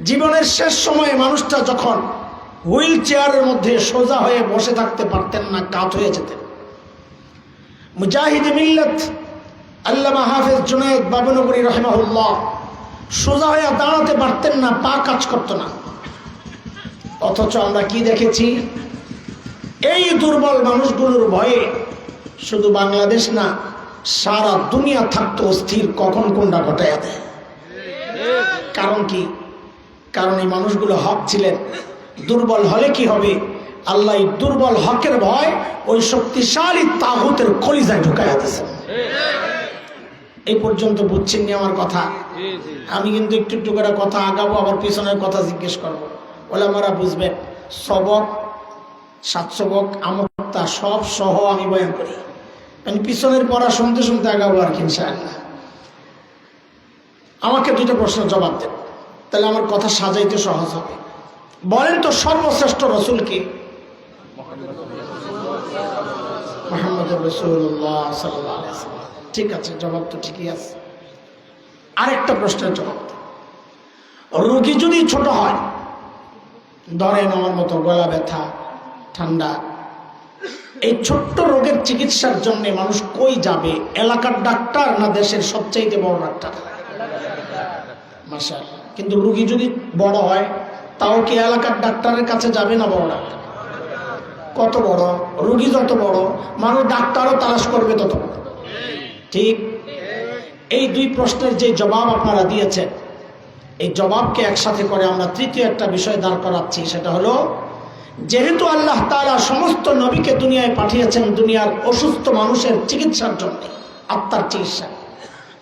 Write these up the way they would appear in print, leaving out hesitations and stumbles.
জীবনের শেষ সময়ে মানুষটা যখন হুইল চেয়ারের মধ্যে সোজা হয়ে বসে থাকতে পারতেন না, কাত হয়ে যেতেন। মুজাহিদ মিল্লাত আল্লামা হাফেজ জুনায়েদ বাবনগরী রাহিমাহুল্লাহ সোজা হয়ে দাঁড়াতে পারতেন না, পা কাজ করতো না। অথচ আমরা কি দেখেছি, এই দুর্বল মানুষগুলোর ভয়ে শুধু বাংলাদেশ না, সারা দুনিয়া থাকতো অস্থির, কখন কোনটা ঘটাইয়া দেয়। কারণ কি? কারণ এই মানুষগুলো হক ছিলেন। দুর্বল হলে কি হবে? আল্লাহ দুর্বল হকের ভয় ওই শক্তিশালী তাগুতের কলিজায় ঢুকাইয়া দিয়েছেন। এই পর্যন্ত বুঝছেন নি আমার কথা? আমি কিন্তু একটু একটু করে কথা আগাবো, আবার পিছনের কথা জিজ্ঞেস করবো, ওলামারা বুঝবেন। সবক, সাত সবক, আমতা সব সহ আমি বয়ান করি, মানে পিছনের পড়া শুনতে শুনতে আগাবো আর কি ইনশাআল্লাহ। আমাকে দুইটা প্রশ্নের জবাব দেন, তাহলে আমার কথা সাজাইতে সহজ হবে। বলেন তো সর্বশ্রেষ্ঠ রসুল কে? মুহাম্মদুর রাসূলুল্লাহ সাল্লাল্লাহু আলাইহি ওয়াসাল্লাম। ঠিক আছে, জবাব তো ঠিকই আছে। আরেকটা প্রশ্নের জবাব, রোগী যদি ছোট হয়, ধরেন আমার মতো গলা ব্যথা, ঠান্ডা, এই ছোট্ট রোগের চিকিৎসার জন্য মানুষ কই যাবে? এলাকার ডাক্তার না দেশের সবচাইতে বড় ডাক্তার? মাশাআল্লাহ। কিন্তু রোগী যদি বড় হয়, তাও কি এলাকার ডাক্তারের কাছে যাবে না বড় ডাক্তার? কত বড় রোগী যত বড়, মানুষ ডাক্তারও তালাশ করবে তত বড়। ঠিক? এই দুই প্রশ্নের যে জবাব আপনারা দিয়েছেন, এই জবাবকে একসাথে করে আমরা তৃতীয় একটা বিষয় দাঁড় করাচ্ছি। সেটা হলো, যেহেতু আল্লাহ তাআলা সমস্ত নবীকে দুনিয়ায় পাঠিয়েছেন দুনিয়ার অসুস্থ মানুষের চিকিৎসার জন্য, আত্মার চিকিৎসা,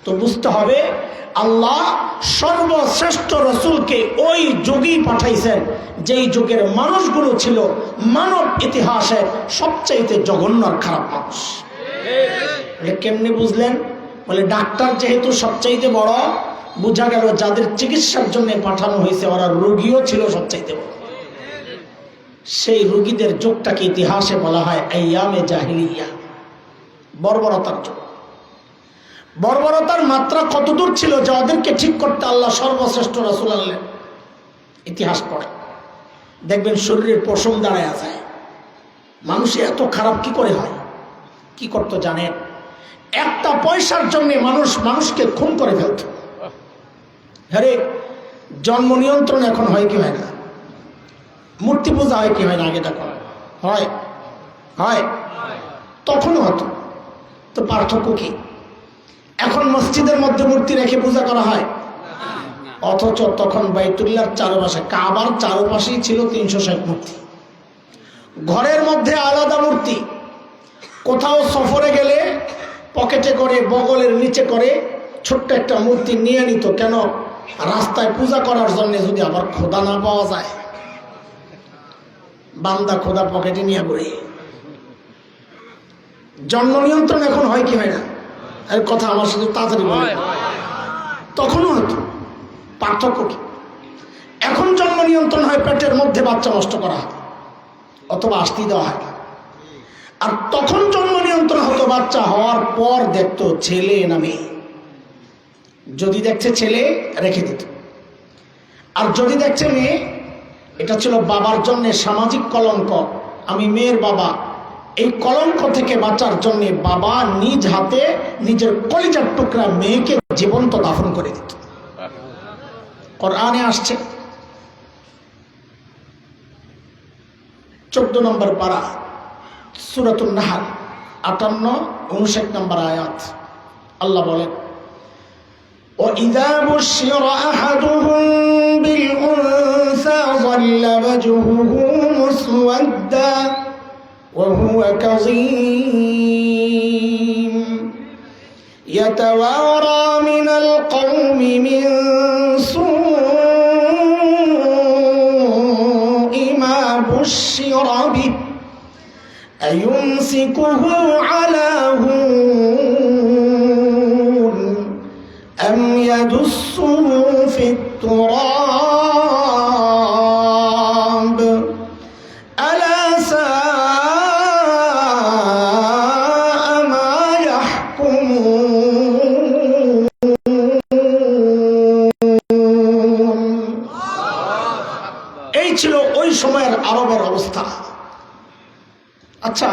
তো বুঝতে হবে আল্লাহ সর্বশ্রেষ্ঠ রসুলকে ওই যুগেই পাঠাইছেন যেই যুগের মানুষগুলো ছিল মানব ইতিহাসের সবচাইতে জঘন্য আর খারাপ মানুষ। কেমনি বুঝলেন? বলে ডাক্তার যেহেতু সবচাইতে বড়, বোঝা গেল যাদের চিকিৎসার জন্য পাঠানো হয়েছে ওরা রোগীও ছিল সবচাইতে বড়। সেই রোগীদের যুগটাকে ইতিহাসে বলা হয় আইয়ামে জাহিলিয়া, বর্বরতার যুগ। বর্বরতার মাত্রা কতদূর ছিল যে ওদেরকে ঠিক করতে আল্লাহ সর্বশ্রেষ্ঠ রাসূল আনলেন। ইতিহাস পড়ে দেখবেন শরীরের পশম দাঁড়ায় যায়। মানুষ এত খারাপ কি করে হয়? কি করতো জানেন? একটা পয়সার জন্য মানুষকে খুন করে ফেলত। আরে জন্ম নিয়ন্ত্রণ এখন হয় কি হয় না? মূর্তি পূজা হয় কি হয় না? আগে তখন হয়, হয়, তখনও হতো। তো পার্থক্য কি? এখন মসজিদের মধ্যে মূর্তি রেখে পূজা করা হয়, অথচ তখন বাইতুল্লাহর চারপাশে, কাবার চারপাশেই ছিল 360 মূর্তি। ঘরের মধ্যে আলাদা মূর্তি, কোথাও সফরে গেলে পকেটে করে বগলের নিচে করে ছোট্ট একটা মূর্তি নিয়ে নিত। কেন? রাস্তায় পূজা করার জন্য যদি আবার খোদা না পাওয়া যায়, বান্দা খোদা পকেটে নিয়ে ঘুরে। জন্ম নিয়ন্ত্রণ এখন হয় কি হয় না? এর কথা আমার সাথে তাড়াতাড়ি বলে। তখনও হতো। পার্থক্য কি? এখন জন্ম নিয়ন্ত্রণ হয় পেটের মধ্যে বাচ্চা নষ্ট করা হয় অথবা আসতে দেওয়া হয়। আর তখন জন্ম নিয়ন্ত্রণ হতো বাচ্চা হওয়ার পর দেখতো ছেলে না মেয়ে। যদি দেখছে ছেলে রেখে দিত, আর যদি দেখছে মেয়ে, এটা ছিল বাবার জন্য সামাজিক কলঙ্ক। আমি মেয়ের বাবা, এই কলঙ্ক থেকে বাঁচার জন্য বাবা নিজ হাতে নিজের কলিজার টুকরা মেয়েকে জীবন্ত দাফন করে দিত। কোরআনে আসছে 14 নম্বর পারা, সূরাতুন নাহল 58-59 নম্বর আয়াত। আল্লাহ বলেন, وَإِذَا بُشِّرَ أَحَدُهُم بِالْأُنثَىٰ ظَلَّ وَجْهُهُ مُسْوَدًّا وَهُوَ كَظِيمٌ يَتَوَارَىٰ مِنَ الْقَوْمِ مِن سُوءِ مَا بُشِّرَ بِهِ أَيُمْسِكُهُ عَلَىٰ هُونٍ أَمْ يَدُسُّهُ فِي التُّرَابِ أَلَا سَاءَ مَا يَحْكُمُونَ। ছিল ওই সময়ের আরবের অবস্থা। আচ্ছা,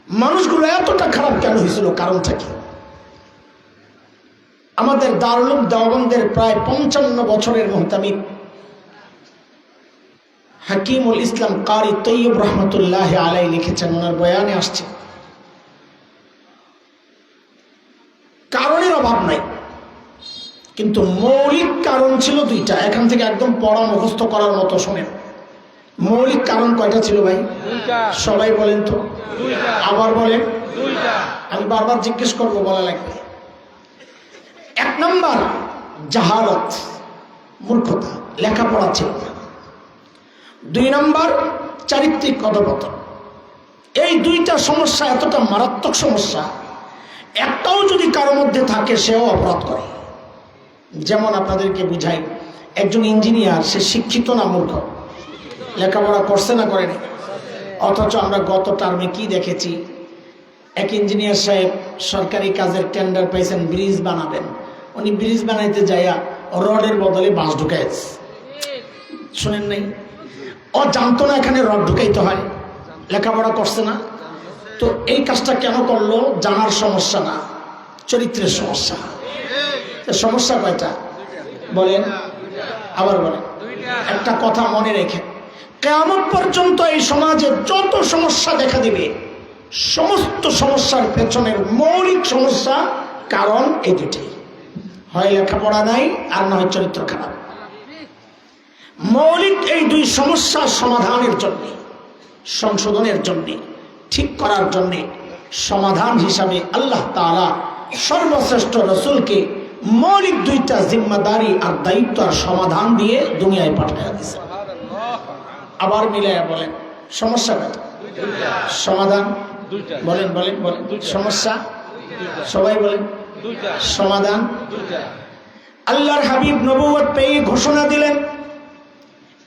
মানুষগুলো এতটা খারাপ কেন হয়েছিল? কারণটা কি? আমাদের দারুল উলুম দেওবন্দের প্রায় 55 বছরের মুহতামিম হাকিমুল ইসলাম কারি তৈয়ব রহমতুল্লাহ আলাই লিখেছেন, ওনার বয়ানে আসছে কারণের অভাব নাই, কিন্তু মৌলিক কারণ ছিল দুইটা। এখান থেকে একদম পড়া মুখস্থ করার মতো শোনেন। মৌলিক কারণ কয়টা ছিল ভাই? সবাই বলেন তো, আবার বলেন। আমি বারবার জিজ্ঞেস করবো, বলা লাগবে। 1 নম্বর জাহালত, মূর্খতা, লেখাপড়া ছিল না। 2 নম্বর চারিত্রিক অধঃপতন। এই দুইটা সমস্যা এতটা মারাত্মক সমস্যা, একটাও যদি কারো মধ্যে থাকে সেও অপরাধ করে। যেমন আপনাদেরকে বুঝাই, একজন ইঞ্জিনিয়ার, সে শিক্ষিত না মূর্খ? লেখাপড়া করছে না করেনি? অথচ আমরা গত টার্মে কি দেখেছি, এক ইঞ্জিনিয়ার সাহেব সরকারি কাজের টেন্ডার পাইছেন, ব্রিজ বানাবেন। উনি ব্রিজ বানাইতে যাইয়া রডের বদলে বাঁশ ঢুকাইছে। শুনেন নাই? ও জানতো না এখানে রড ঢুকাইতে হয়, লেখাপড়া করছে না। তো এই কাজটা কেন করলো? জানার সমস্যা না, চরিত্রের সমস্যা। সমস্যা কয়টা বলেন? আবার বলেন। একটা কথা মনে রেখে, কিয়ামত পর্যন্ত এই সমাজে যত সমস্যা দেখা দিবে, সমস্ত সমস্যার পেছনের মৌলিক সমস্যা কারণ এই দুটি, হয় লেখাপড়া নাই আর না হয় চরিত্র খারাপ। মৌলিক এই 2 সমস্যার সমাধানের জন্য, সংশোধনের জন্য, ঠিক করার জন্য সমাধান হিসাবে আল্লাহ তাআলা সর্বশ্রেষ্ঠ রাসূলকে মৌলিক 2টা জিম্মাদারি আর দায়িত্ব আর সমাধান দিয়ে দুনিয়ায় পাঠিয়ে দিয়েছে। আবার মিলাইয়া বলেন, সমস্যা কয়টা? সমাধান বলেন বলেন বলেন। সমস্যা সবাই বলেন, সমাধান। আল্লাহর হাবিব নবুয়ত পেয়ে ঘোষণা দিলেন,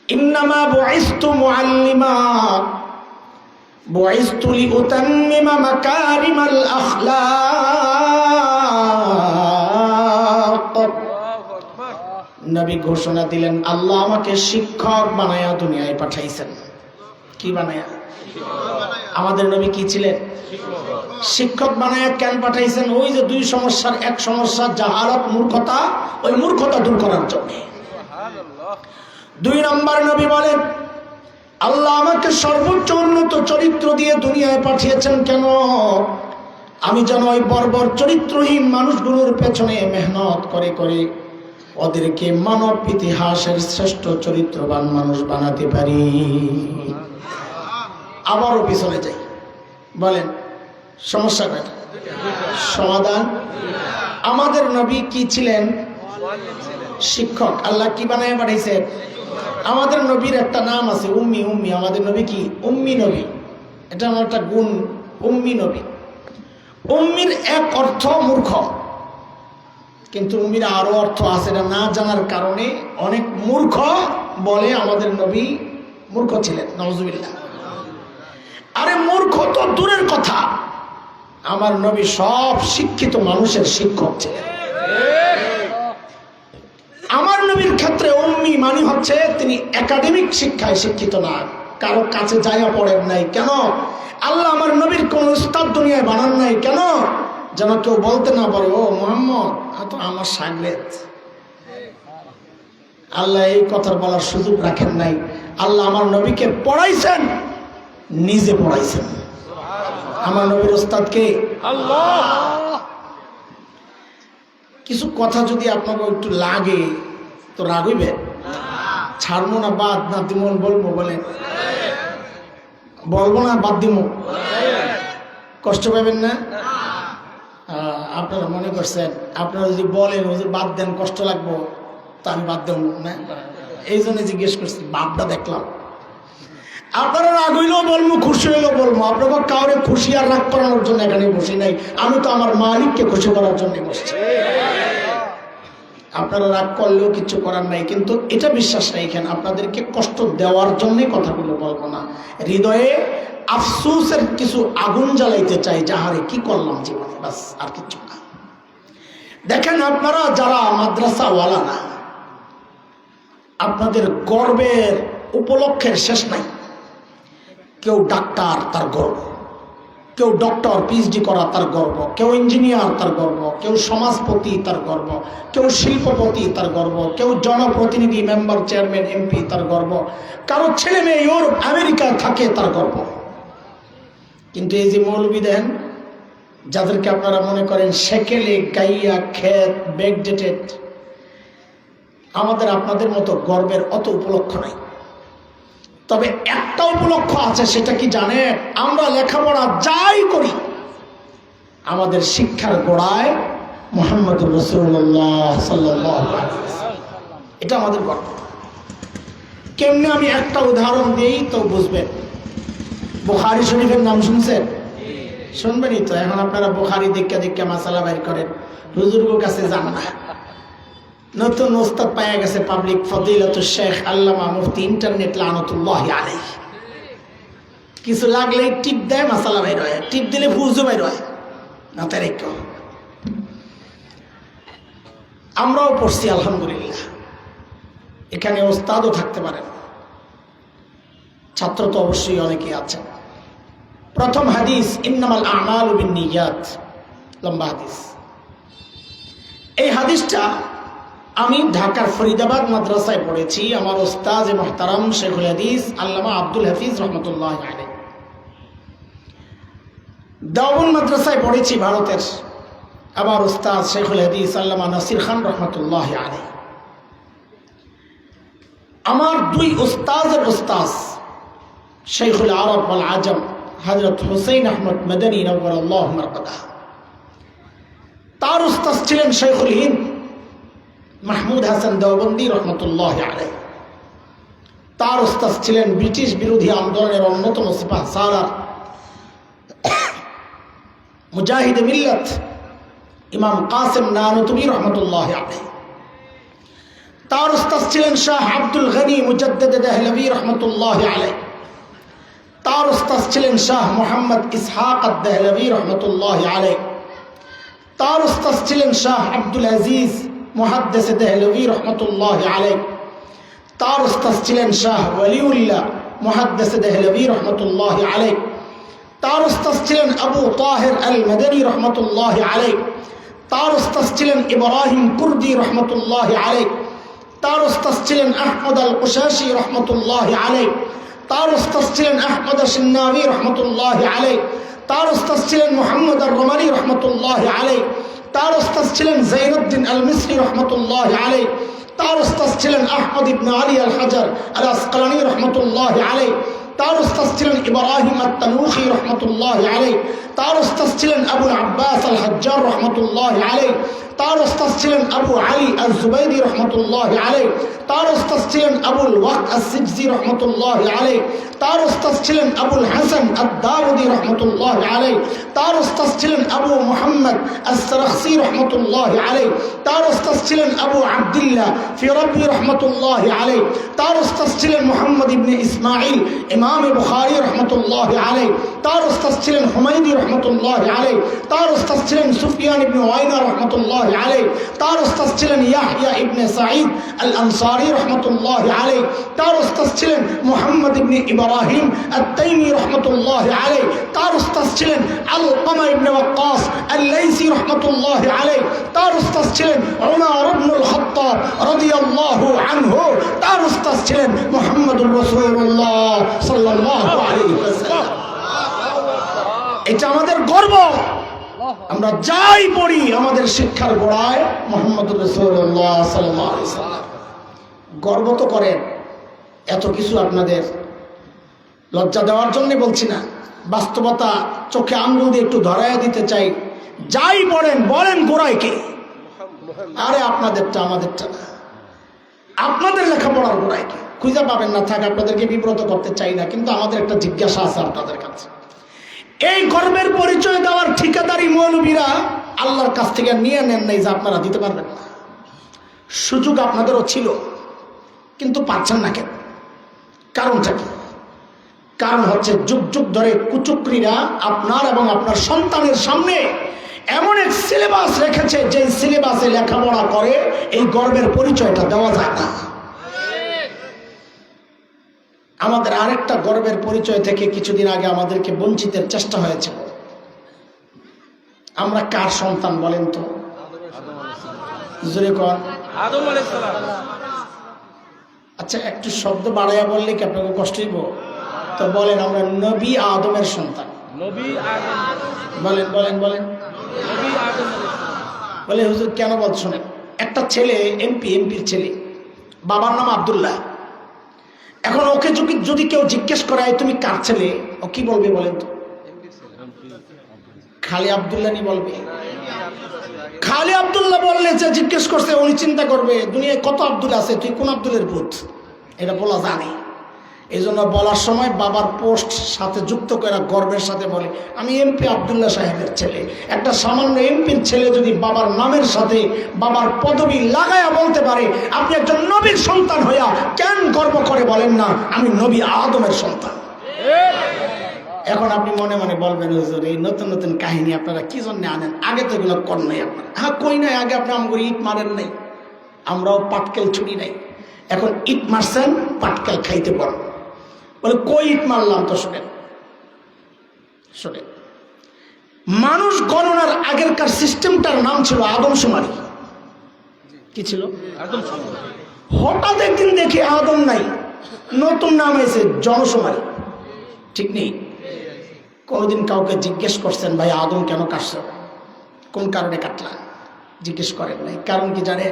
ইন্নামা বুইসতু মুআল্লিমা বুইসতু লিউতাম্মিমা মাকারিমাল আখলাক। নবী ঘোষণা দিলেন, আল্লাহ আমাকে শিক্ষক বানায়া দুনিয়ায় পাঠাইছেন। কি বানায়া? আমাদের নবী কি ছিলেন? শিক্ষক বানায়া। কেন পাঠাইছেন? ওই যে 2 সমস্যার এক সমস্যা জাহালত, মূর্খতা, ওই মূর্খতা দূর করার জন্য। 2 নম্বর নবী বলেন, আল্লাহ আমাকে সর্বোচ্চ উন্নত চরিত্র দিয়ে দুনিয়ায় পাঠিয়েছেন কেন? আমি যেন ওই বর্বর চরিত্রহীন মানুষগুলোর পেছনে মেহনত করে করে ওদেরকে মানব ইতিহাসের শ্রেষ্ঠ চরিত্রবান মানুষ বানাতে পারি। আবারও পিছনে যাই, বলেন সমস্যা কয়টা? সমাধান। আমাদের নবী কি ছিলেন? শিক্ষক। আল্লাহ কি বানায় পাঠাইছে? আমাদের নবীর একটা নাম আছে, উম্মি। উম্মি, আমাদের নবী কি? উম্মি নবী। এটা আমার একটা গুণ, উম্মি নবী। উম্মির এক অর্থ মূর্খ, কিন্তু উম্মির আরো অর্থ আছে, এটা না জানার কারণে অনেক মূর্খ বলে আমাদের নবী মূর্খ ছিলেন। নাউজুবিল্লাহ। আরে মূর্খ তো দূরের কথা, আমার নবী সব শিক্ষিত মানুষের শিক্ষক ছিলেন। আমার নবীর ক্ষেত্রে উম্মি মানে হচ্ছে তিনি একাডেমিক শিক্ষায় শিক্ষিত না, কারো কাছে যাইয়া পড়েন নাই। কেন? আল্লাহ আমার নবীর কোন উস্তাদ দুনিয়ায় বানান নাই। কেন? যেন কেউ বলতে না পারে, ও মুহাম্মদ তো আমার শাগির্দ। আল্লাহ এই কথা বলার সুযোগ রাখেন নাই। আল্লাহ আমার নবীকে পড়াইছেন, নিজে পড়াইছেন। আমার নবীর উস্তাদ কে? আল্লাহ। কিছু কথা যদি আপনাকে একটু লাগে তো রাগ হইবে? ছাড়বো না, বাদ না দিব, বলবো? বলেন বলবো না, বাদ দিব? কষ্ট পাবেন না? আপনারা মনে করছেন আপনারা যদি বলেন বাদ দেন কষ্ট লাগবো, তা আমি বাদ দেব না। এই জন্য জিজ্ঞেস করছি, বাপটা দেখলাম। আপনারা রাগ হইলেও বলবো, খুশি হইলেও বলবো। আপনাকে কাউরে খুশি আর রাগ করানোর জন্য এখানে বসি নাই, আমি তো আমার মালিককে খুশি করার জন্য বসছি। আপনারা রাগ করলেও কিছু করার নাই, কিন্তু এটা বিশ্বাস রাখেন আপনাদেরকে কষ্ট দেওয়ার জন্যই কথাগুলো বলবো না। হৃদয়ে আফসোসের কিছু আগুন জ্বালাইতে চাই, যাহারে কি করলাম জীবনে, বাস, আর কিছু না। দেখেন আপনারা যারা মাদ্রাসাওয়ালা না, আপনাদের গর্বের উপলক্ষের শেষ নাই। কেউ ডাক্তার, তার গর্ব; কেউ ডক্টর পিএইচডি করা, তার গর্ব; কেউ ইঞ্জিনিয়ার, তার গর্ব; কেউ সমাজপতি, তার গর্ব; কেউ শিল্পপতি, তার গর্ব; কেউ জনপ্রতিনিধি, মেম্বার, চেয়ারম্যান, এমপি, তার গর্ব; কারো ছেলে মেয়ে ইউরোপ আমেরিকায় থাকে, তার গর্ব। কিন্তু এই যে মৌলবি দেন, যাদেরকে আপনারা মনে করেন সেকেলে গাইয়া খেত ব্যাকডেটেড, আমাদের আপনাদের মতো গর্বের অত উপলক্ষ নাই। তবে একটা উপলক্ষ আছে, সেটা কি জানেন? আমরা লেখাপড়া যাই করি, আমাদের শিক্ষার গোড়ায় মুহাম্মদুর রাসূলুল্লাহ সাল্লাল্লাহু আলাইহি ওয়াসাল্লাম। এটা আমাদের গর্ব। কেমনে আমি একটা উদাহরণ দিই তো বুঝবেন। বুখারী শরীফের নাম শুনছেন? শুনবেনই তো। এখন আপনারা বুখারী দেখা দেখা মাসালা বাইর করেন, হুজুরের কাছে যান না। নতুন ওস্তাদ পাওয়া গেছে পাবলিক, ফদিলাতুল শেখ আল্লামা মুফতি ইন্টারনেট লানাতুল্লাহি আলাইহি। কিছু লাগলেই টিপ দেয়, মাসালা বাইর হয়। টিপ দিলে ফুজও বাইর হয় না। তার আমরাও পড়ছি আলহামদুলিল্লাহ। এখানে ওস্তাদও থাকতে পারেন, ছাত্র তো অবশ্যই অনেকেই আছেন। প্রথম হাদিস, ইন্নামাল আমালু বিন্নিয়াত, লম্বা হাদিস। এই হাদিসটা আমি ঢাকার ফরিদাবাদ মাদ্রাসায় পড়েছি। আমার ওস্তাদ মুহতারাম শেখুল হাদিস আল্লামা আব্দুল হাফিজ রহমতুল্লাহ আলাইহি। দেওবন্দ মাদ্রাসায় পড়েছি ভারতের। আমার ওস্তাদ শেখুল হাদিস আল্লামা নাসির খান রহমতুল্লাহ আলাইহি। আমার দুই ওস্তাদের ওস্তাদ শেখুল আরব ওয়াল আজম হযরত হুসাইন আহমদ মাদানী নওয়ারাল্লাহু মারকাদাহ। তার ওস্তাদ ছিলেন শেখুল হিন্দ মাহমুদ হাসান দেওবন্দি রহমতুল্লাহ আলাইহি। তার ওস্তাদ ছিলেন ব্রিটিশ বিরোধী আন্দোলনের অন্যতম সিপাহ সালার মুজাহিদ মিল্লাত ইমাম কাসেম নানুতুবি রহমতুল্লাহ আলাইহি। তার ওস্তাদ ছিলেন শাহ আব্দুল গনি মুজাদ্দিদ দেহলভী রহমতুল্লাহ আলাইহি। তার ওস্তাদ ছিলেন শাহ মুহাম্মদ ইসহাক দেহলভী রহমতুল্লাহ আলাইহি। তার ওস্তাদ ছিলেন শাহ আব্দুল আজিজ মুহাদ্দিস দেহলভী রহমতুল্লাহ আলাইহি। তার ওস্তাদ ছিলেন শাহ ওয়ালিউল্লাহ মুহাদ্দিস দেহলভী রহমতুল্লাহ আলাইহি। তার ওস্তাদ ছিলেন আবু তাহের আল মাদানী রহমতুল্লাহ আলাইহি। তার ওস্তাদ ছিলেন ইব্রাহিম কুর্দি রহমতুল্লাহ আলাইহি। তার ওস্তাদ ছিলেন আহমদ আল কুশাশি রহমতুল্লাহ আলাইহি। তার ওস্তাদ ছিলেন আহমদ শিন্নাবী রহমতুল্লাহ আলাইহি। তার ওস্তাদ ছিলেন মুহাম্মদ আর রমানি রহমতুল্লাহ আলাইহি। তার ওস্তাদ ছিলেন জাইনুদ্দিন আল মিসরি রহমতুল্লাহ আলাইহি। তার ওস্তাদ ছিলেন আহমদ ইবনে আলী আল হাজার আল আসকালানি রহমতুল্লাহ আলাইহি। তার ওস্তাদ ছিলেন ইব্রাহিম আত-তানুখি রহমতুল্লাহ আলাইহি। তার ওস্তাদ ছিলেন আবুল আব্বাস আল হাজ্জার রহমতুল্লাহ আলাইহি। তার ওস্তাদ ছিলেন আবু আলী আল জুবাইদি রহমতুল্লাহ আলাইহি। তার ওস্তাদ ছিলেন আবুল ওয়াক্ত আস-সিজজি রহমতুল্লাহ আলাইহি। তার ওস্তাদ ছিলেন আবুল হাসান আদ-দাউদি রহমতুল্লাহ আলাইহি। তার ওস্তাদ ছিলেন আবু মুহাম্মদ আস-সারাখসি রহমতুল্লাহ আলাইহি। তার ওস্তাদ ছিলেন আবু আব্দুল্লাহ ফিরাবি রহমতুল্লাহ আলাইহি। তার ওস্তাদ ছিলেন মুহাম্মদ ইবনে ইসমাঈল ইমাম বুখারী রহমতুল্লাহ আলাইহি। তার ওস্তাদ ছিলেন হুমায়দি রহমতুল্লাহ আলাইহি। তার ওস্তাদ ছিলেন সুফিয়ান ইবনে ওয়াইনা রহমতুল্লাহ আলাইহি। তার ওস্তাদ ছিলেন ইয়াহইয়া ইবনে সাঈদ আল আনসারী রহমতুল্লাহ আলাইহি। তার ওস্তাদ ছিলেন মুহাম্মদ ইবনে ইব্রাহিম আত-তাইমি রহমতুল্লাহ আলাইহি। তার ওস্তাদ ছিলেন আলকামা ইবনে ওয়াক্কাস আল-লাইসি রহমতুল্লাহ আলাইহি। তার ওস্তাদ ছিলেন উমর ইবনুল খাত্তাব রাদিয়াল্লাহু আনহু। তার ওস্তাদ ছিলেন মুহাম্মদুর রাসূলুল্লাহ সাল্লাল্লাহু আলাইহি ওয়াসাল্লাম। এটা আমাদের গর্ব। আমরা যাই পড়ি আমাদের শিক্ষার গোড়ায় মুহাম্মদুর রাসূলুল্লাহ সাল্লাল্লাহু আলাইহি ওয়াসাল্লাম। গর্ব তো করেন। এত কিছু আপনাদের লজ্জা দেওয়ার জন্য বলছি না, বাস্তবতা চোখে আঙ্গুল দিয়ে একটু ধরাইয়া দিতে চাই। যাই পড়েন বলেন গোড়ায় কে? আরে আপনাদেরটা আমাদেরটা না, আপনাদের লেখাপড়ার গোড়ায় কে খুঁজে পাবেন না। থাক, আপনাদেরকে বিব্রত করতে চাই না, কিন্তু আমাদের একটা জিজ্ঞাসা আছে আপনাদের কাছে। এই গর্বের পরিচয় দেওয়ার ঠিকাদারি মৌলবীরা আল্লাহর কাছ থেকে নিয়ে নেন নাই যে আপনারা দিতে পারবেন না। সুযোগ আপনাদেরও ছিল, কিন্তু পাচ্ছেন না কেন? কারণটা কি? কারণ হচ্ছে যুগ যুগ ধরে কুচক্রীরা আপনার এবং আপনার সন্তানের সামনে এমন এক সিলেবাস রেখেছে, যে সিলেবাসে লেখাপড়া করে এই গর্বের পরিচয়টা দেওয়া যায় না। আমাদের আরেকটা গর্বের পরিচয় থেকে কিছুদিন আগে আমাদেরকে বঞ্চিতের চেষ্টা হয়েছিল। আমরা কার সন্তান বলেন তো? জোরে কর। আদম আলাইহিস সালাম। আচ্ছা, একটু শব্দ বাড়াইয়া বললে কি আপনাকে কষ্ট হইব? তো বলেন, আমরা নবী আদমের সন্তান। নবী আদম। বলেন বলেন বলেন। নবী আদম আলাইহিস সালাম। বলে হুজুর কেন বল? শোনেন, একটা ছেলে এমপির ছেলে, বাবার নাম আব্দুল্লাহ। এখন ওকে যদি কেউ জিজ্ঞেস করায় তুমি কার ছেলে, ও কি বলবে বলেন তো? খালি আব্দুল্লাহ নি বলবে। খালি আব্দুল্লাহ বললে যে জিজ্ঞেস করছে উনি চিন্তা করবে দুনিয়ায় কত আব্দুল্লাহ আছে, তুই কোন আব্দুলের পুত? এটা বলা জানে। এই জন্য বলার সময় বাবার পোস্ট সাথে যুক্ত করে গর্বের সাথে বলে আমি এমপি আব্দুল্লাহ সাহেবের ছেলে। একটা সামান্য এমপির ছেলে যদি বাবার নামের সাথে বাবার পদবি লাগায়া বলতে পারে আপনি একজন নবীর সন্তান হইয়া কেন গর্ব করে বলেন না আমি নবী আদমের সন্তান? এখন আপনি মনে মনে বলবেন হুজুর এই নতুন নতুন কাহিনী আপনারা কি জন্য আনেন? আগে তো এগুলো কর নাই আপনারা। হ্যাঁ, কই নাই আগে আপনি আমাকে ইট মারেন নাই, আমরাও পাটকেল ছুটি নাই। এখন ইট মারছেন, পাটকেল খাইতে পারো। বলে কই ইট মারলাম? তো শোনেন শোনেন, মানুষ গণনার আগেরকার সিস্টেমটার নাম ছিল আদমশুমারি। কি ছিল? আদমশুমারি। হঠাৎ একদিন দেখি আদম নাই, নতুন নাম এসে জনশুমারি। ঠিক নেই? কোনোদিন কাউকে জিজ্ঞেস করছেন ভাই আদম কেন কাটছ? কোন কারণে কাটলা? জিজ্ঞেস করেন নাই। কারণ কি জানে?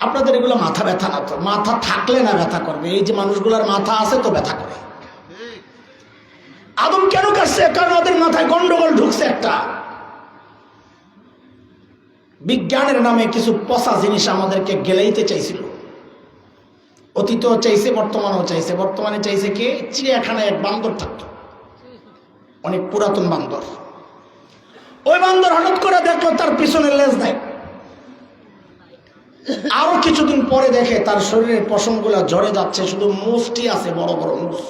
আপনাদের এগুলো মাথা ব্যথা না, তো মাথা থাকলে না ব্যথা করবে। এই যে মানুষগুলোর মাথা আছে তো ব্যথা করে। আদম কেন কাটছে? কারণ ওদের মাথায় গন্ডগোল ঢুকছে একটা। বিজ্ঞানের নামে কিছু পচা জিনিস আমাদেরকে গেলাইতে চাইছিল। অতীতও চাইছে, বর্তমানেও চাইছে। বর্তমানে চাইছে কে? চিড়িয়াখানায় এক বান্দর থাকতো, অনেক পুরাতন বান্দর। ওই বান্দর হঠাৎ করে দেখলো তার পিছনে লেজ নাই। আরো কিছুদিন পরে দেখে তার শরীরের পশমগুলা ঝরে যাচ্ছে, শুধু মুষ্টি আছে, বড় বড় মুষ,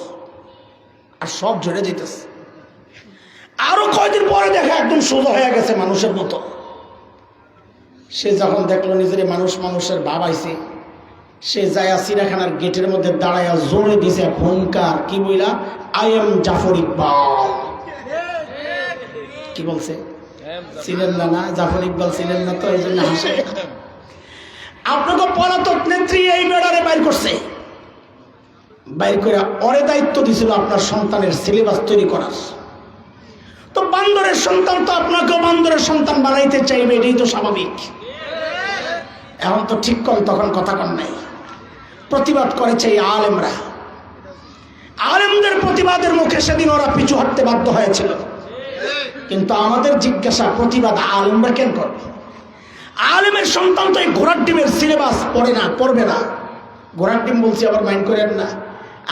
আর সব ঝরে যেতেছে। আরো কয়দিন পরে দেখে একদম সোজা হয়ে গেছে মানুষের মতো। সে যখন দেখলো নিজের মানুষের ভাব আইছে, সে যায়া চিড়িয়াখানার গেটের মধ্যে দাঁড়াইয়া জোরে দিছে হুঙ্কার। কি বইলা? I am Zafar Iqbal. কি বলছে? ছিলেন না? না জাফর ইকবাল ছিলেন না, তো এই জন্য হাসে। আপনাকে পলাতক নেত্রী এই বেড়ারে বাইর করছে। বাইর করে ওরে দায়িত্ব দিছিল আপনার সন্তানের সিলেবাস তৈরি করার। তো বান্দরের সন্তান তো আপনাকেও বান্দরের সন্তান বানাইতে চাইবে, এটাই তো স্বাভাবিক। এখন তো ঠিক কম, তখন কথা কম নাই। প্রতিবাদ করেছে এই আলেমরা। আলেমদের প্রতিবাদের মুখে সেদিন ওরা পিছু হটতে বাধ্য হয়েছিল। কিন্তু আমাদের জিজ্ঞাসা, প্রতিবাদ আলেমরা কেন করবে? আলেমের সন্তান তো এই ঘোড়ার ডিমের সিলেবাস পড়বে না। ঘোড়ার ডিম বলছি আবার মাইন্ড করেন না।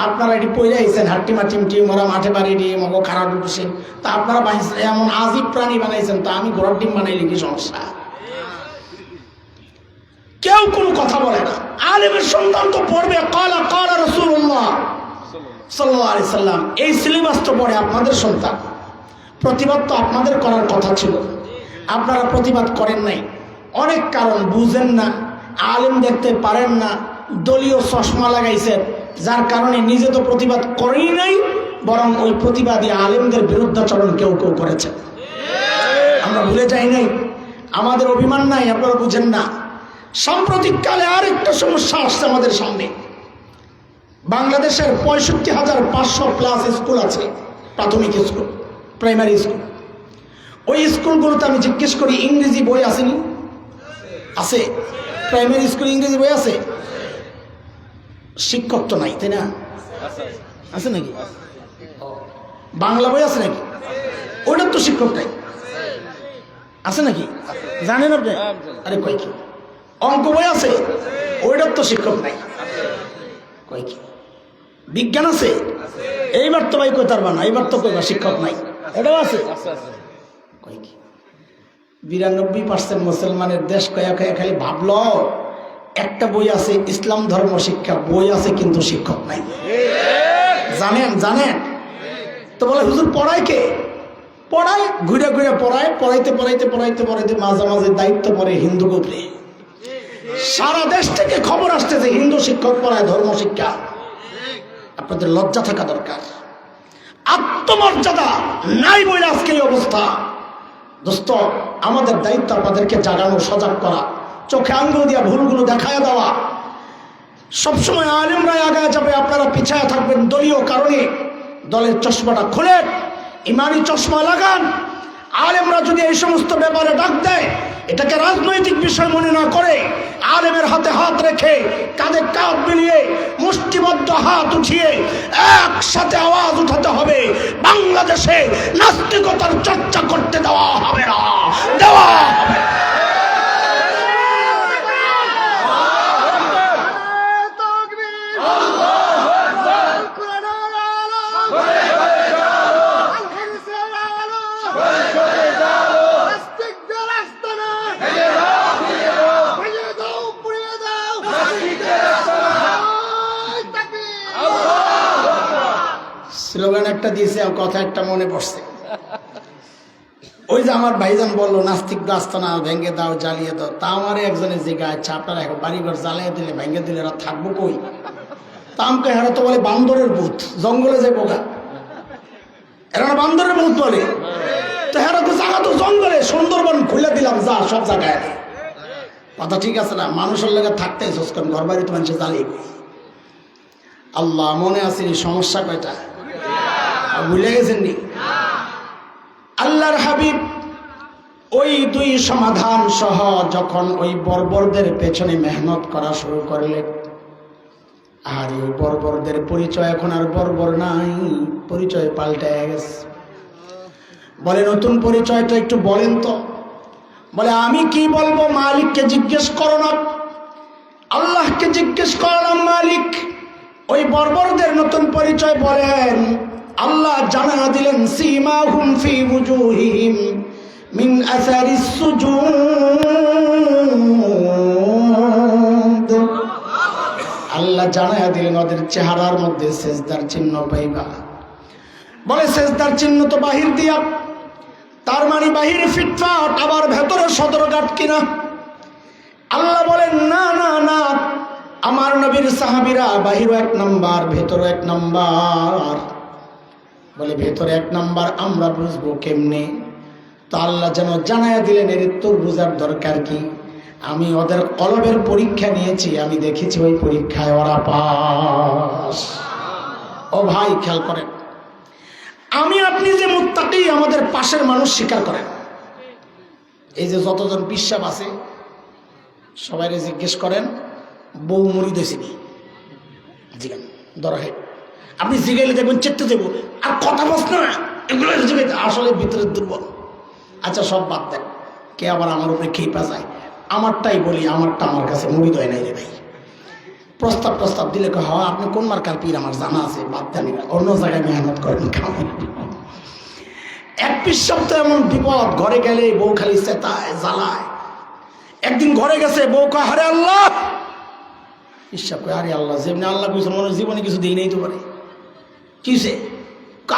আপনারা এটি পড়ে আইছেন হাট্টিমা টিম ওরা মাঠে বাড়ি দিয়ে মগো খারাপ উঠছেন, তা আপনারা বানিয়েছেন এমন আজীব প্রাণী বানাইছেন, তা আমি ঘোড়ার ডিম বানাইলে কি সমস্যা? কেউ কোনো কথা বলে না। আলেমের সন্তান তো পড়বে কালা কালা রাসূলুল্লাহ সাল্লাল্লাহু আলাইহি সাল্লাম, এই সিলেবাস তো পড়ে আপনাদের সন্তান। প্রতিবাদ তো আপনাদের করার কথা ছিল, আপনারা প্রতিবাদ করেন নাই। অনেক কারণ, বুঝেন না, আলেম দেখতে পারেন না, দলীয় চশমা লাগাইছেন, যার কারণে নিজে তো প্রতিবাদ করেই নাই, বরং ওই প্রতিবাদী আলেমদের বিরুদ্ধাচরণ কেউ কেউ করেছেন। আমরা ভুলে যাই নাই, আমাদের অভিমান নাই, আপনারা বুঝেন না। সাম্প্রতিককালে আরেকটা সমস্যা আসছে আমাদের সামনে। বাংলাদেশের 65,500 প্লাস স্কুল আছে, প্রাথমিক স্কুল, প্রাইমারি স্কুল। ওই স্কুলগুলোতে আমি জিজ্ঞেস করি ইংরেজি বই আসেনি? আছে? প্রাইমারি স্কুল ইংরেজি বই আছে? শিক্ষক তো নাই, তাই না? আছে নাকি? বাংলা বই আছে নাকি? ওইটার তো শিক্ষক নাই। আছে নাকি? জানেন আপনি? আরে কয় কি? অঙ্ক বই আছে? ওইটার তো শিক্ষক নাই। কয় কি? বিজ্ঞান আছে? এইবার তো ভাই কই তারবা না, এইবার তো কইবা শিক্ষক নাই। এটাও আছে? কয় কি? 92% মুসলমানের দেশ কয়া কয়া খালি ভাবলো একটা বই আছে ইসলাম ধর্ম শিক্ষা, বই আছে কিন্তু শিক্ষক নাই। জানেন? তো বলে হুজুর পড়ায় কে? পড়ায় ঘুরে ঘুরে পড়াইতে মাঝে মাঝে দায়িত্ব পড়ে হিন্দু গোপরে। সারা দেশ থেকে খবর আসছে যে হিন্দু শিক্ষক পড়ায় ধর্ম শিক্ষা। আপনাদের লজ্জা থাকা দরকার। আত্মমর্যাদা নাই বলে আজকে এই অবস্থা। দোস্ত, আমাদের দায়িত্ব আপনাদেরকে জাগানো, সজাগ করা, চোখে আঙ্গুল দিয়া ভুলগুলো দেখায় দেওয়া। সবসময় আলেমরাই আগায় যাবে, আপনারা পিছায় থাকবেন দলীয় কারণে। দলের চশমাটা খুলে ইমানি চশমা লাগান। আলেমরা যদি এই সমস্ত ব্যাপারে ডাক দেয়, এটাকে রাজনৈতিক বিষয় মনে না করে আলেমের হাতে হাত রেখে, কাঁধে কাঁধ মিলিয়ে, মুষ্টিবদ্ধ হাত উঠিয়ে একসাথে আওয়াজ উঠাতে হবে, বাংলাদেশে নাস্তিকতার চর্চা করতে দেওয়া হবে না, দেওয়া হবে না। স্লোগান একটা দিয়েছে, কথা একটা মনে পড়ছে। ওই যে আমার ভাইজান বললো নাস্তিক আস্তানা ভেঙে দাও, জ্বালিয়ে দাও। তা আমার একজনের জিজ্ঞাসা, আচ্ছা আপনারা এখন বাড়িঘর জ্বালিয়ে দিলে, ভেঙে দিলে এরা থাকবো কই? তা আমাকে এরা তো বলে বান্দরের ভূত, জঙ্গলে যে বোকা, এরা বান্দরের ভূত বলে। তো এরা তো জায়গা তো জঙ্গলে, সুন্দরবন খুলে দিলাম, যা সব জায়গায়। কথা ঠিক আছে না? মানুষের লেগে থাকতে ঘর বাড়ি তো মানুষের জ্বালিয়ে। আল্লাহ, মনে আসেনি সমস্যা কয়টা? ভুলে গেছেন নি? আল্লাহর হাবিব ওই দুই সমাধান সহ যখন ওই বর্বরদের পেছনে মেহনত করা শুরু করলেন, আর ওই বর্বরদের পরিচয় এখন আর বর্বর নাই, পরিচয় পাল্টে গেছে। বলে নতুন পরিচয়টা একটু বলেন তো। বলে আমি কি বলবো? মালিককে জিজ্ঞেস করো না, আল্লাহকে জিজ্ঞেস করলাম। মালিক ওই বর্বরদের নতুন পরিচয় বলেন। আল্লাহ জানা দিলেন, সীমাহুম ফি ওয়ুজুহিহিম মিন আসারিস সুজুদ। আল্লাহ জানা দিলেন ওদের চেহারার মধ্যে সেজদার চিহ্ন পাইবা। বলে সেজদার চিহ্ন তো বাহির দিয়া, তার মানে বাহিরে ফিটফাট, আবার ভেতরে সদরঘাট কিনা? আল্লাহ বলেন না না না, আমার নবীর সাহাবীরা বাহিরও এক নাম্বার, ভেতরও এক নাম্বার। বলে ভেতরে এক নাম্বার, আমরা বুঝবো কেমনে? তো আল্লাহ যেন জানাইয়া দিলেন, এর তোর বুঝার দরকার কি? আমি ওদের কলবের পরীক্ষা নিয়েছি, আমি দেখেছি ওই পরীক্ষায় ওরা পাস। ও ভাই খেয়াল করেন, আমি আপনি যে মুত্তাকি, আমাদের পাশের মানুষ স্বীকার করেন। এই যে যতজন বিশ্বাস আছে সবাই জিজ্ঞেস করেন, বউ মুড়ি দিয়েছিনি? জিজ্ঞান দরহে আপনি জিগাইলে দেখবেন চেটতে দেবো, আর কথা বস না, এগুলো আসলে ভিতরে দুর্বল। আচ্ছা সব বাদ দেন, কে আবার আমার উপরে খেপা যায়? আমারটাই বলি, আমারটা আমার কাছে মুড়ি দেয় নাই রে ভাই। প্রস্তাব দিলে হ্যাঁ আপনি কোন মার্কার পীর আমার জানা আছে, বাদ দেন, অন্য জায়গায় মেহনত করেন, খাবেন। এক পিসাব তো এমন বিপদ, ঘরে গেলে বউ খালি চেতায় জ্বালায়। একদিন ঘরে গেছে, বউ কয় হারে আল্লাহ, পিসাব কয় আরে আল্লাহ, যেমনি আল্লাহ কইছে মনে জীবনে কিছু দিই নেই তো পারে। কিসে?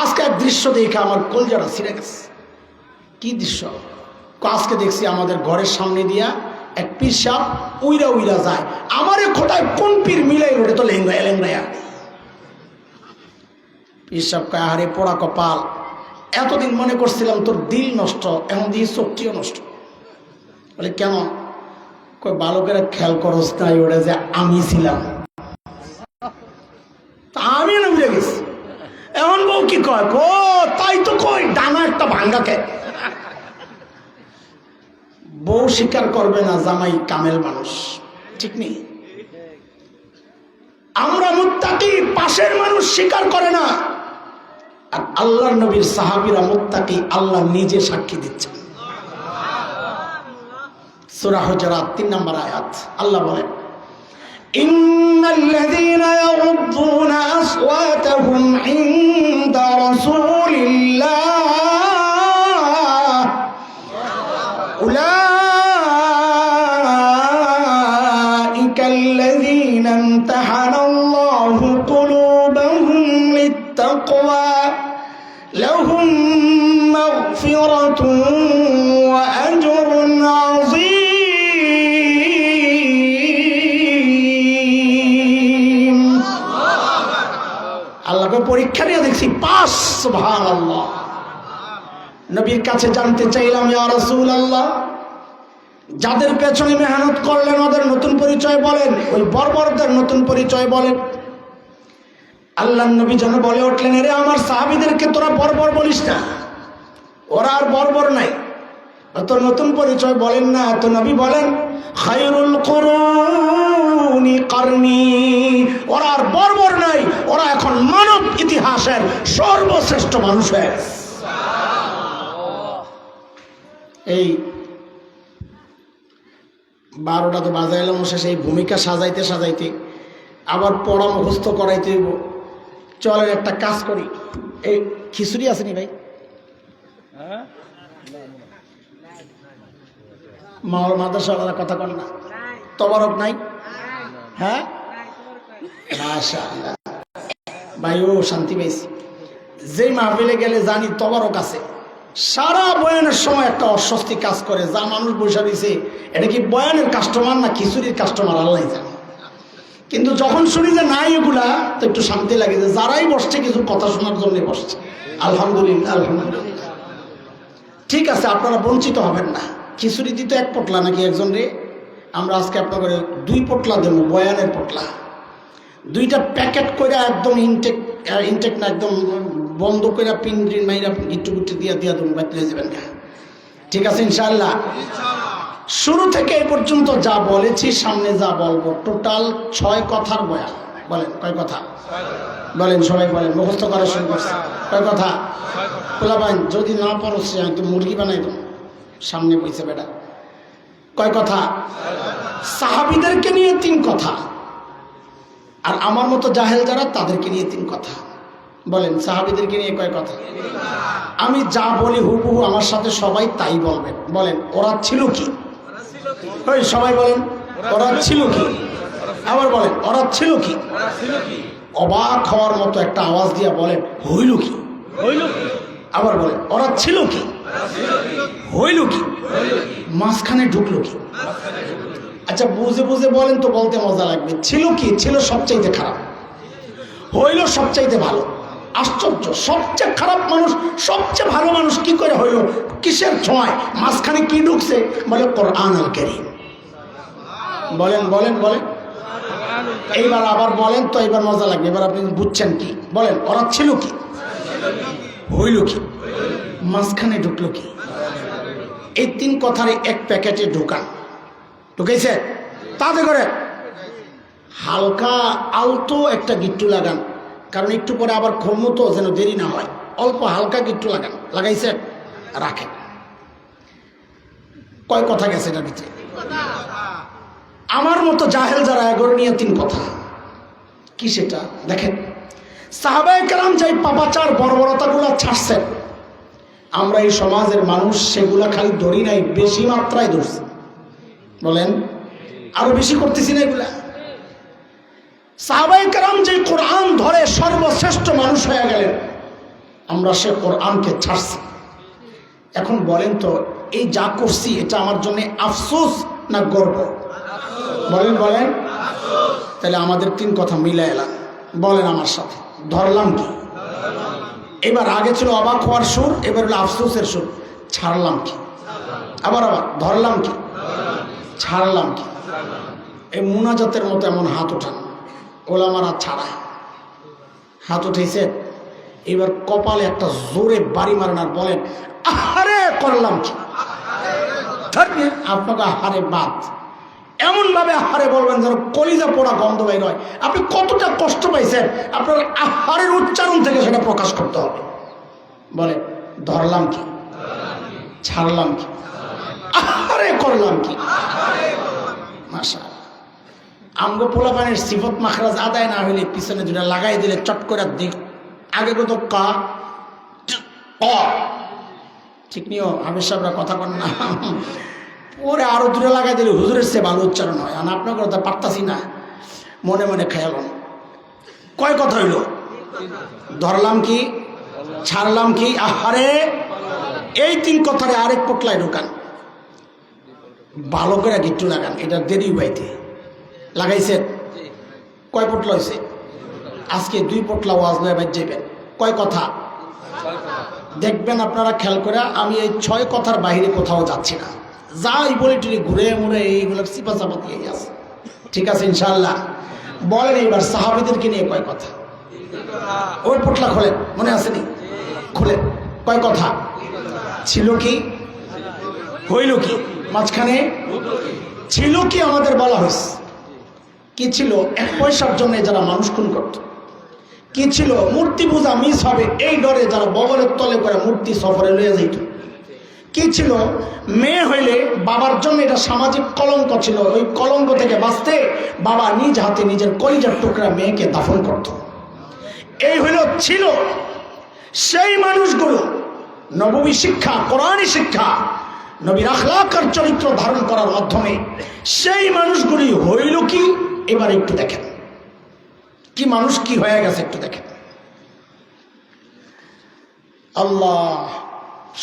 আজকে এক দৃশ্য দেখে আমার কলজাটা ছিঁড়ে গেছে। কি দৃশ্য? আজকে দেখছি আমাদের ঘরের সামনে দিয়া এক পিসাব উইরা উইরা যায়। আমারে খোটায় কোন পীর মিলাই ওঠে তো লেঙ্গা লেঙ্গায়া। পিসাব কয় আরে পোড়া কপাল, এতদিন মনে করছিলাম তোর দিল নষ্ট, এখন দিয়ে শক্তিও নষ্ট। বলে কেন? কই ভালো করে খেয়াল করস নাই ওটা যে আমি ছিলাম, আমি না বুঝে গেছি। এখন বউ কি কয়, ও তাই তো কই ডানা একটা ভাঙ্গাকে। বউ স্বীকার করবে না জামাই কামেল মানুষ, ঠিক নেই? আমরা মুত্তাকি, পাশের মানুষ স্বীকার করে না। আর আল্লাহর নবীর সাহাবীরা মুত্তাকি, আল্লাহ নিজে সাক্ষী দিচ্ছেন। সূরা হুজুরাত 3 নম্বর আয়াত আল্লাহ বলেন, ইন্নাল্লাযীনা ইয়াগুদ্দুনা আসওয়াতাহুম ইনদা রাসূলিল্লাহ উলাইকাল্লাযীনা ইমতাহানাল্লাহু কুলুবাহুম লিত্তাকওয়া লাহুম মাগফিরাতুন ওয়া আজরুন আযীম। পরীক্ষা নিয়ে দেখছি পাস, সুবহানাল্লাহ। নবীর কাছে জানতে চাইলাম, ইয়া রাসূলুল্লাহ, যাদের পেছনে মেহনত করলেন ওদের নতুন পরিচয় বলেন, ওই বর্বরদের নতুন পরিচয় বলেন। আল্লাহর নবী যেন বলে উঠলেন, আরে আমার সাহাবীদেরকে তোরা বর্বর বলিস না, ওরা আর বর্বর নাই, অত নতুন পরিচয় বলেন না। তো নবী বলেন, খায়রুল কুরুনি কারনি, ওরা আর বর্বর নাই, ওরা এখন মানব ইতিহাসের সর্বশ্রেষ্ঠ মানুষ হয়ে গেছে। এই 12টা তো বাজাইলাম শেষে, এই ভূমিকা সাজাইতে সাজাইতে আবার পড়া মুখস্থ করাইতে হইব। চলেন একটা কাজ করি, এই খিচুড়ি আছে নি ভাই? হ্যাঁ, মাওলানা মাদ্রাসাওয়ালা কথা কন না, তবারক নাই? হ্যাঁ, মাশাআল্লাহ ভাই, ও শান্তি পাইছি। যেই মাহফিলে গেলে জানি তবারক আছে, সারা বয়ানের সময় একটা অস্বস্তি কাজ করে, যা মানুষ বসে দিছে এটা কি বয়ানের কাস্টমার না খিচুড়ির কাস্টমার আল্লাহ জানে। কিন্তু যখন শুনি যে নাই এগুলা, তো একটু শান্তি লাগে যে যারাই বসছে কিছু কথা শোনার জন্য বসছে। আলহামদুলিল্লাহ, আলহামদুলিল্লাহ। ঠিক আছে, আপনারা বঞ্চিত হবেন না। খিচুড়ি দিতে 1 পটলা নাকি একজন রে, আমরা আজকে আপনাদের 2 পটলা দেবো, বয়ানের পটলা 2টা প্যাকেট করে একদম ইনটেক না, একদম বন্ধ করে পিন মাইরা গিট্টু গুট্টু দিয়া দেবো, বাতলে যাবেন না। ঠিক আছে ইনশাআল্লাহ। শুরু থেকে এই পর্যন্ত যা বলেছি, সামনে যা বলবো, টোটাল 6 কথার বয়ান। বলেন কয় কথা? বলেন সবাই বলেন, মুখস্থ করা শুরু করছে। কয় কথা? পোলাবাইন যদি না পারো সে আমি তো মুরগি বানাই দেবো, সামনে বইছে বেটা। কয় কথা? সাহাবীদেরকে নিয়ে 3 কথা, আর আমার মতো জাহেল যারা তাদেরকে নিয়ে 3 কথা। বলেন সাহাবীদেরকে নিয়ে কয় কথা? আমি যা বলি হুবহু আমার সাথে সবাই তাই বলবেন। বলেন ওরা ছিল কি? ওই সবাই বলেন ওরা ছিল কি? আবার বলেন ওরা ছিল কি? অবাক হওয়ার মতো একটা আওয়াজ দিয়া বলেন হইল কি? আবার বলেন ওরা ছিল কি? হইল কি? মাঝখানে ঢুকলো কি? আচ্ছা বুঝে বুঝে বলেন তো, বলতে মজা লাগবে। ছিল কি? ছিল সবচাইতে খারাপ, হইল সবচাইতে ভালো। আশ্চর্য, সবচেয়ে খারাপ মানুষ সবচেয়ে ভালো মানুষ কি করে হইল? কিসের ছোঁয়ায়? মাঝখানে কি ঢুকছে? বলে কোরআন আল কারীম। বলেন বলেন বলেন, এইবার আবার বলেন তো, এইবার মজা লাগবে। এবার আপনি বুঝছেন কি? বলেন ওরা ছিল কি? হইল কি? মাঝখানে ঢুকলো কি? এই 3 কথার এক প্যাকেটে ঢুকান। ঢুকেছে? তাতে করে হালকা আলতো একটা গিট্টু লাগান, কারণ একটু পরে আবার খরমো তো, যেন দেরি না হয়। অল্প হালকা গিট্টু লাগান। লাগাইছে? রাখেন। কয় কথা গেছে এটার ভিতরে? আমার মতো জাহেল যারা এগোর নিয়ে 3 কথা। কি সেটা? দেখেন, সাহাবায়ে কেরাম যাই পাপাচার বর্বরতাগুলো ছাড়ছেন, আমরা এই সমাজের মানুষ সেগুলা খালি ধরি নাই, বেশি মাত্রায় ধরছি। বলেন আরো বেশি করতেছি না এগুলা? সাহাবায়ে কেরাম যে কোরআন ধরে সর্বশ্রেষ্ঠ মানুষ হয়ে গেলেন, আমরা সে কোরআনকে ছাড়ছি। এখন বলেন তো, এই যা করছি এটা আমার জন্য আফসোস না গর্ব? বলেন বলেন। তাহলে আমাদের 3 কথা মিলে এলাম। বলেন আমার সাথে, ধরলাম কি? এবার আগে ছিল অবাক হওয়ার সুর, এবার হলো আফসোসের সুর। ছাড়লাম কি? আবার আবার ধরলাম কি? ছাড়লাম কি? এই মুনাজাতের মতো এমন হাত ওঠান, ওলামারা ছাড়া হাত উঠেছে। এবার কপালে একটা জোরে বাড়ি মারেন আর বলেন আহারে করলাম কি? আপনাকে আহারে বাদ এমন ভাবে আহারে বলবেন যেন কলিজা পোড়া গন্ধ বের হয়। আপনি কতটা কষ্ট পাইছেন, আপনার আহারের উচ্চারণ থেকে সেটা প্রকাশ করতে হবে। বলে ধরলাম কি? ছাড়লাম কি? আহারে করলাম কি? মাশাআল্লাহ। আমগো পোলাপানের সিফত মাখরাজ আদায় না হইলে পিছনে দুটা লাগাই দিলে চট করে দিক আগে কত কা ঠিক নিও। হাফেজ সাহেবরা কথা কন না, ওরে আরো দূরে লাগাই দিলে হুজুরের চেয়ে ভালো উচ্চারণ হয়। আর আপনার কথা পারতাছি না, মনে মনে খেয়াল। কয় কথা হইল? ধরলাম কি? ছাড়লাম কি? আহারে। এই 3 কথারে আরেক পটলায় ঢোকান, ভালো করে গিট্টু লাগান। এটা দেরি পাইতে লাগাইছে। কয় পটলা হয়েছে? আজকে 2 পোটলা ওয়াজ লয়ে বাজ যাবেন। কয় কথা দেখবেন আপনারা খেয়াল করে, আমি এই 6 কথার বাইরে কোথাও যাচ্ছি না। যাই বলে টিনি ঘুরে মুড়ে এইগুলো চিপা চাপা দিয়ে আছে। ঠিক আছে ইনশাআল্লাহ। বলেন এইবার সাহাবীদেরকে নিয়ে কয় কথা। ওই পোটলা খোলেন, মনে আসেনি? খুলেন। কয় কথা ছিল, কি হইল, কি মাঝখানে ছিল, কি আমাদের বলা হয়েছে কি ছিল? 1 পয়সার জন্য যারা মানুষ খুন করত। কি ছিল? মূর্তি পূজা মিস হবে এই ডরে যারা বগলের তলে করে মূর্তি সফরে লয়ে যাইত। কি ছিল? মেয়ে হইলে বাবার জন্য এটা সামাজিক কলঙ্ক ছিল। ওই কলঙ্ক থেকে বাঁচতে বাবা নিজ হাতে নিজের কলিজার টুকরা মেয়েকে দাফন করত। এই হইল ছিল। সেই মানুষগুলো নববী শিক্ষা, কোরআনী শিক্ষা, নবীর আখলাক আর চরিত্র ধারণ করার মাধ্যমে সেই মানুষগুলি হইল কি? এবার একটু দেখেন কি মানুষ কি হয়ে গেছে, একটু দেখেন। আল্লাহ,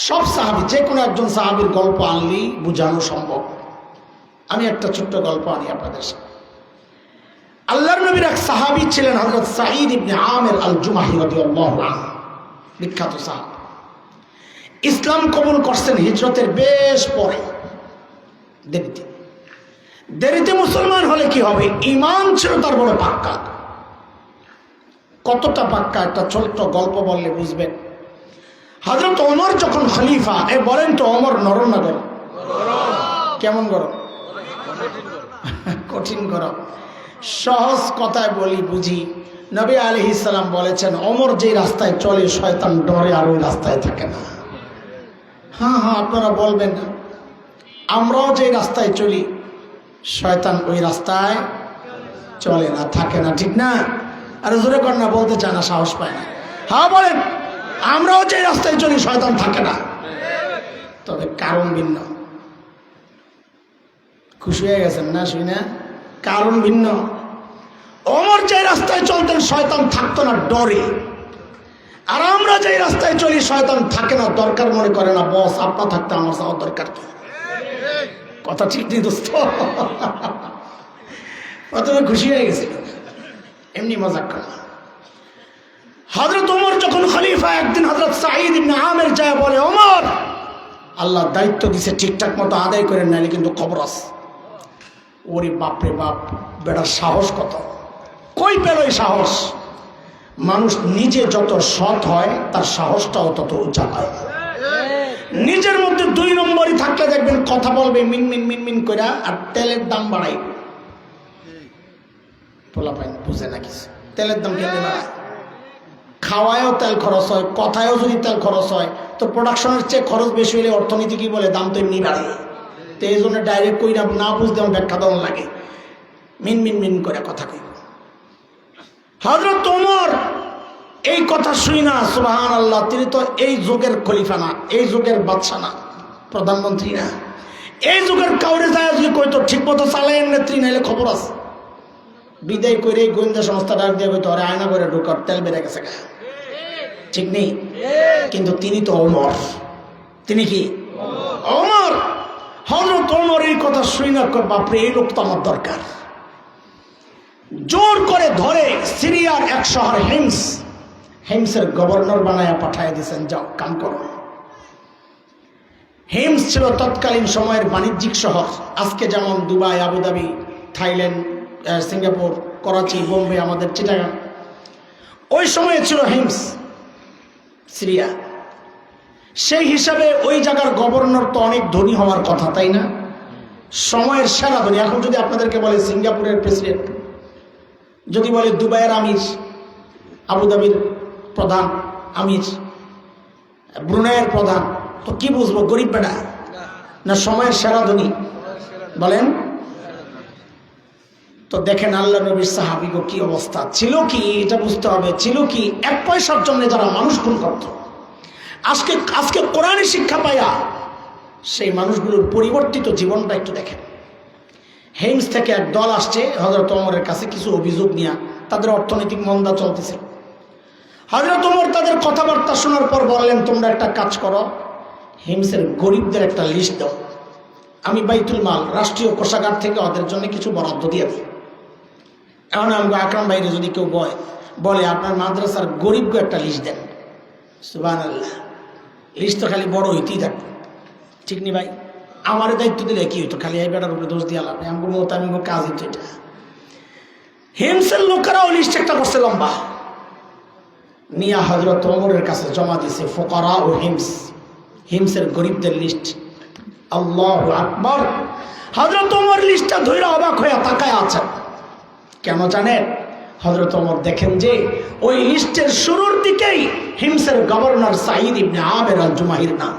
সব সাহাবী, যে কোনো একজন সাহাবীর গল্প আনলেই বোঝানো সম্ভব। আমি একটা ছোট্ট গল্প আনি আপনাদের সামনে। আল্লাহর নবীর এক সাহাবী ছিলেন হযরত সাঈদ ইবনে আমির আল জুমাহি রাদিয়াল্লাহু আনহু, বিখ্যাত সাহাবী। ইসলাম কবুল করছেন হিজরতের বেশ পরে, দেরিতে মুসলমান হলে কি হবে? ঈমান ছিল তার বড় পাক্কা। কতটা পাক্কা একটা ছোট্ট গল্প বললে বুঝবেন। হযরত ওমর যখন খলিফা, বলেন তো ওমর নরম না গরম? কেমন গরম? কঠিন গরম। সহজ কথায় বলি বুঝি। নবী আলাইহিস সালাম বলেছেন, ওমর যে রাস্তায় চলে শয়তান ডরে আর ওই রাস্তায় থাকে না। হ্যাঁ, আপনারা বলবেন না, আমরাও যে রাস্তায় চলি শয়তান ওই রাস্তায় চলে না, থাকে না, ঠিক না? আর জোরে কর না, বলতে চায় না, সাহস পায় না। হ্যাঁ বলেন, আমরাও যে রাস্তায় চলি শয়তান থাকে না, তবে কারণ ভিন্ন। খুশি হয়ে গেছেন না শুনে? কারণ ভিন্ন। ওমর যে রাস্তায় চলতেন শয়তান থাকতো না ডরে, আর আমরা যে রাস্তায় চলি শয়তান থাকে না, দরকার মনে করে না। বস আপনার থাকতে আমার যাওয়ার দরকার কি? কথা ঠিক নেই দোস্ত? প্রথমে খুশি হয়ে গেছে, এমনি মজাক করা। হযরত ওমর যখন খলিফা, একদিন হযরত সাঈদ ইবনে আমির যায় বলে, ওমর, আল্লাহ দায়িত্ব দিছে ঠিকঠাক মতো আদায় করেন, নাইলে কিন্তু খবর আছে। ওরে বাপরে বাপ, বেটার সাহস কত! কই পেল এই সাহস? মানুষ নিজে যত সৎ হয় তার সাহসটাও তত উঁচা হয়। নিজের মধ্যে 2 নম্বরই থাকলে দেখবেন কথা বলবে মিনমিন মিনমিন করে, আর তেলের দাম বাড়াই। পোলা পাইন বুঝে না কিছু। তেলের দাম কেমনে বাড়ায়? খাওয়ায়ও তেল খরচ হয়, কথায়ও যদি তেল খরচ হয়, তো প্রোডাকশনের চেয়ে খরচ বেশি হলে অর্থনীতি কি বলে? দাম তো এমনি বাড়ে। তো এই জন্য ডাইরেক্ট কই না বুঝতে আমার ব্যাখ্যা দেওয়া লাগে, মিনমিন মিন করে কথা কই। হযরত ওমর এই কথা শুই না, সুবহানাল্লাহ, তিনি তো এই যুগের খলিফা না, এই যুগের বাদশা না, প্রধানমন্ত্রী না। এই যুগের কাউরে যায় যদি কইতো ঠিক মতো চালাইয়ের নেত্রী, নাইলে খবর আছে। বিদায় করে গোয়েন্দা সংস্থা ডাক দিয়ে কইতো, আরে আয়না করে ঢোকার, তেল বেড়ে গেছে গা, ঠিক নেই? কিন্তু তিনি তো ওমর। তিনি কি ওমর? হযরত ওমর এই কথা শুই না, বাপরে, এই লোক তো আমার দরকার। জোর করে ধরে সিরিয়ার এক শহর হিমসের গভর্নর বানায়া পাঠায় দিয়েছেন, যাও কাম করো। হিমস ছিল তৎকালীন সময়ের বাণিজ্যিক শহর। আজকে যেমন Dubai, Abu Dhabi, Thailand, Singapore, Karachi, Bombay, আমাদের চিটাগাং, ওই সময়ে ছিল হিমস, সিরিয়া। সেই হিসাবে ওই জায়গার গভর্নর তো অনেক ধনী হওয়ার কথা, তাই না? সময়ের সেরা ধনী। এখন যদি আপনাদেরকে বলে সিঙ্গাপুরের প্রেসিডেন্ট, যদি বলে দুবাইয়ের আমির, আবুধাবির প্রধান আমির, ব্রুনাইয়ের প্রধান, তো কি বুঝবো? গরিব বেটা না সময়ের সেরা ধনী? বলেন তো। দেখেন আল্লাহ নবীর সাহাবীগো কি অবস্থা ছিল, কি এটা বুঝতে হবে। ছিল কি? 1 পয়সার জন্য যারা মানুষ খুন করত। আজকে কোরআনী শিক্ষা পাইয়া সেই মানুষগুলোর পরিবর্তিত জীবনটা একটু দেখেন। হিমস থেকে এক দল আসছে হযরত ওমরের কাছে কিছু অভিযোগ নিয়ে। তাদের অর্থনৈতিক মন্দা চলতেছিল। হযরত ওমর তাদের কথাবার্তা শোনার পর বললেন, তোমরা একটা কাজ করো, হিমসের গরিবদের একটা লিস্ট দাও, আমি বাইতুল মাল, রাষ্ট্রীয় কোষাগার থেকে ওদের জন্য কিছু বরাদ্দ দিয়ে দিই। এখন আমাকে আকরাম ভাইরে যদি কেউ বলে আপনার মাদ্রাসার গরিবকে একটা লিস্ট দেন। সুবহানাল্লাহ, লিস্ট তো খালি বড় হইতেই থাকবে, ঠিক নি ভাই? আমার দায়িত্ব দিলে কি হইতো, খালি এই বেটার উপরে দোষ দিয়ে লাগবে, আমি মতো আমি কাজ হইতো। এটা হিমসের লোকেরাও লিস্ট একটা করছে লম্বা, নিয়া হযরত ওমরের কাছে জমা দিছে, ফুকারা ও হিমসের গরিবদের লিস্ট। আল্লাহু আকবার। হযরত ওমর লিস্টটা ধইরা অবাক হয়ে তাকায় আছেন। কেন জানেন? হযরত ওমর দেখেন যে ওই লিস্টের শুরুর দিকেই হিমসের গভর্নর সাঈদ ইবনে আমের আল জুমাহির নাম।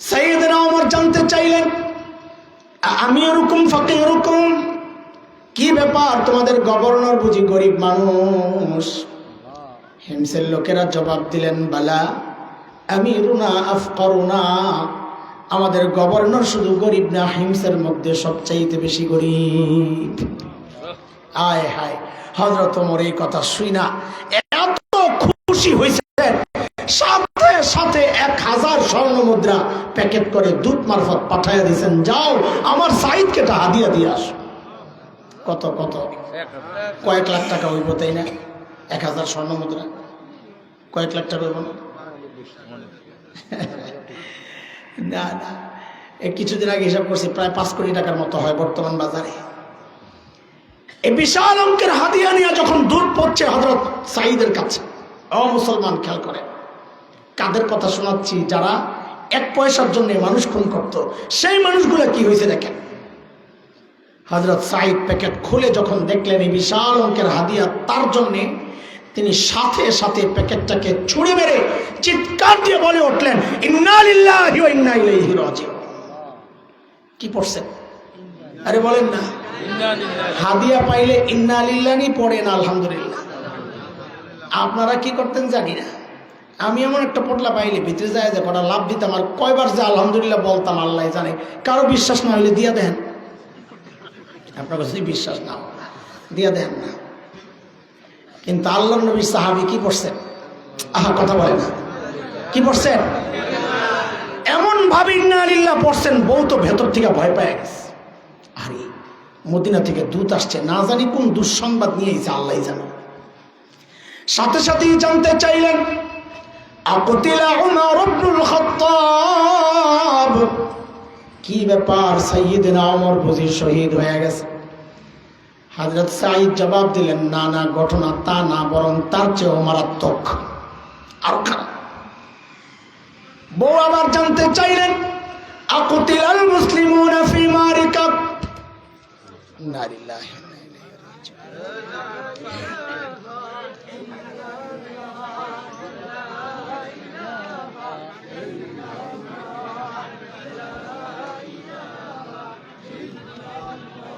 সাইয়েদনা ওমর জানতে চাইলেন, আমি এরকম ফকির এরকম, কি ব্যাপার, তোমাদের গভর্নর বুঝি গরিব মানুষ? হিমসের লোকেরা জবাব দিলেন, বালা আমিরুনা আফকারুনা, আমাদের গভর্নর শুধু গরিব না, হিমসের মধ্যে সবচাইতে বেশি গরিব। আয় হায়, হযরত ওমর এই কথা শুই না এত খুশি হয়েছেন, সাথে সাথে 1000 স্বর্ণ মুদ্রা প্যাকেট করে দূত মারফত পাঠাইয়া দিয়েছেন, যাও আমার সাইদকে একটা হাদিয়া দিয়ে আসো। কত কত কয়েক লাখ টাকা হইব, তাই না? 1000 স্বর্ণ মুদ্রা কয়েক লাখ টাকা হইব না? না না, এই কিছুদিন আগে হিসাব করছি, প্রায় 5 কোটি টাকার মতো হয় বর্তমান বাজারে। এই বিশাল অঙ্কের হাদিয়া নিয়ে যখন দূত পড়ছে হযরত সাঈদের কাছে, ও মুসলমান খেয়াল করে, কাদের কথা শোনাচ্ছি? যারা 1 পয়সার জন্য মানুষ খুন করত, সেই মানুষগুলো কি হয়েছে দেখেন। হযরত সাঈদ প্যাকেট খুলে যখন দেখলেন এই বিশাল অঙ্কের হাদিয়া তার জন্যে, তিনি সাথে সাথে প্যাকেটটাকে ছুঁড়ে মেরে চিৎকার দিয়ে বলে উঠলেন, ইন্না লিল্লাহি ওয়া ইন্না ইলাইহি রাজিউন। কি পড়ছেন? আরে বলেন না, হাদিয়া পাইলে ইন্না লিল্লাহি পড়েন, আলহামদুলিল্লাহ। আপনারা কি করতেন জানি না, আমি এমন একটা পটলা পাইলে ভিতরে যায় যে কটা লাভ দিতাম, আর কয়বার যে আলহামদুলিল্লাহ বলতাম আল্লাহ জানে। কারো বিশ্বাস না হইলে দিয়া দেন, আপনার কাছে বিশ্বাস না দিয়া দেন না। কিন্তু আল্লাহর নবী সাহাবী কি পড়ছেন? আহা, কথা বলে না, কি পড়ছেন? এমন ভাবে ইন্না লিল্লাহ পড়ছেন, বউ তো ভেতর থেকে ভয় পেয়ে গেছে। আরে মদিনা থেকে দূত আসছে, না জানি কোন দুঃসংবাদ নিয়ে এসেছে, আল্লাহ জানে। সাথে সাথেই জানতে চাইলেন, আকুতিলা উমর ইবনুল খাত্তাব, কি ব্যাপার, সাইয়েদনা ওমর বুঝি শহীদ হয়ে গেছে? হযরত সাঈদ জবাব দিলেন, না না, ঘটনা তা না, বরং তার চেয়েও মারাত্মক, আর খারাপ। বউ আবার জানতে চাইলেন, আকুতিলাল মুসলিমুনা ফি মারিকা, ইন্না লিল্লাহি ওয়া ইন্না ইলাইহি রাজিউন।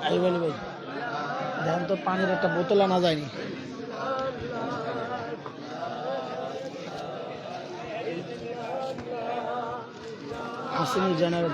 আই বলি ভাই, দেখেন তো পানির একটা বোতল আনা যায়নি। আসেনি জেনারেটর।